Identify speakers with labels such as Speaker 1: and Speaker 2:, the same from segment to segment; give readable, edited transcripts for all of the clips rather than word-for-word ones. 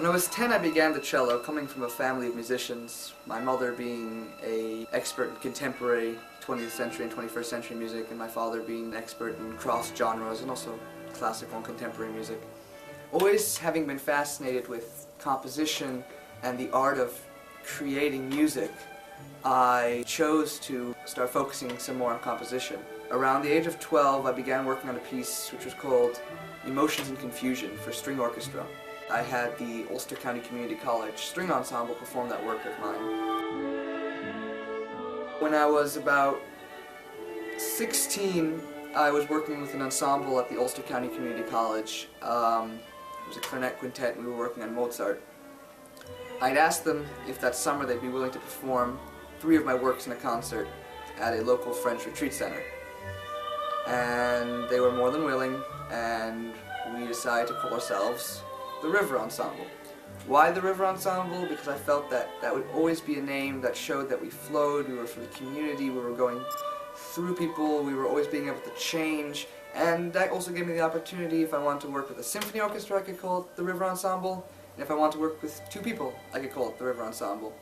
Speaker 1: When I was 10, I began the cello, coming from a family of musicians, my mother being an expert in contemporary 20th century and 21st century music, and my father being an expert in cross genres and also classical and contemporary music. Always having been fascinated with composition and the art of creating music, I chose to start focusing some more on composition. Around the age of 12, I began working on a piece which was called Emotions and Confusion for string orchestra. I had the Ulster County Community College String Ensemble perform that work of mine. When I was about 16, I was working with an ensemble at the Ulster County Community College. It was a clarinet quintet and we were working on Mozart. I'd asked them if that summer they'd be willing to perform 3 of my works in a concert at a local French retreat center. And they were more than willing, and we decided to call ourselves the River Ensemble. Why the River Ensemble? Because I felt that that would always be a name that showed that we flowed, we were for the community, we were going through people, we were always being able to change, and that also gave me the opportunity, if I wanted to work with a symphony orchestra, I could call it the River Ensemble, and if I wanted to work with 2 people, I could call it the River Ensemble.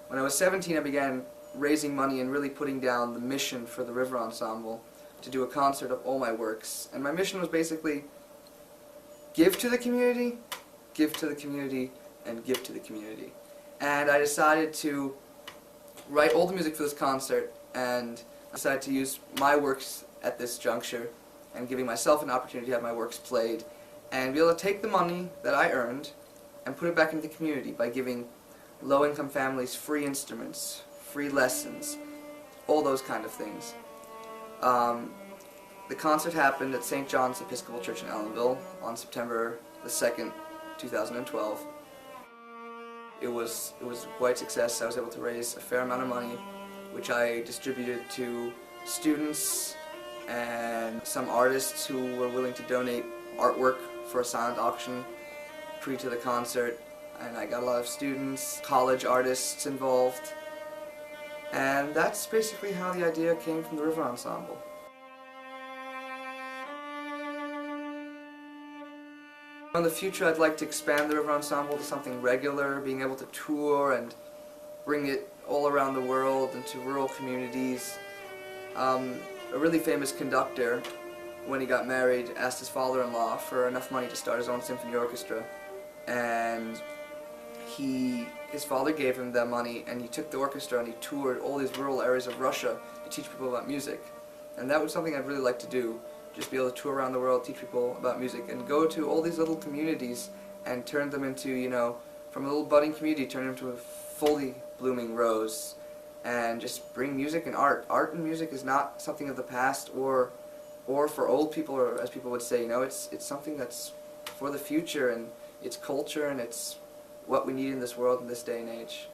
Speaker 1: When I was 17, I began raising money and really putting down the mission for the River Ensemble to do a concert of all my works, and my mission was basically give to the community, give to the community, and give to the community. And I decided to write all the music for this concert, and I decided to use my works at this juncture, and giving myself an opportunity to have my works played, and be able to take the money that I earned and put it back into the community by giving low-income families free instruments, free lessons, all those kind of things. The concert happened at St. John's Episcopal Church in Ellenville on September the 2nd, 2012. It was quite a success. I was able to raise a fair amount of money, which I distributed to students and some artists who were willing to donate artwork for a silent auction pre to the concert. And I got a lot of students, college artists involved. And that's basically how the idea came from the River Ensemble. In the future, I'd like to expand the River Ensemble to something regular, being able to tour and bring it all around the world into rural communities. A really famous conductor, when he got married, asked his father-in-law for enough money to start his own symphony orchestra, and his father gave him that money, and he took the orchestra and he toured all these rural areas of Russia to teach people about music. And that was something I'd really like to do. Just be able to tour around the world, teach people about music, and go to all these little communities and turn them into, you know, from a little budding community, turn them into a fully blooming rose, and just bring music and art. Art and music is not something of the past or for old people, or as people would say, you know, it's something that's for the future, and it's culture, and it's what we need in this world in this day and age.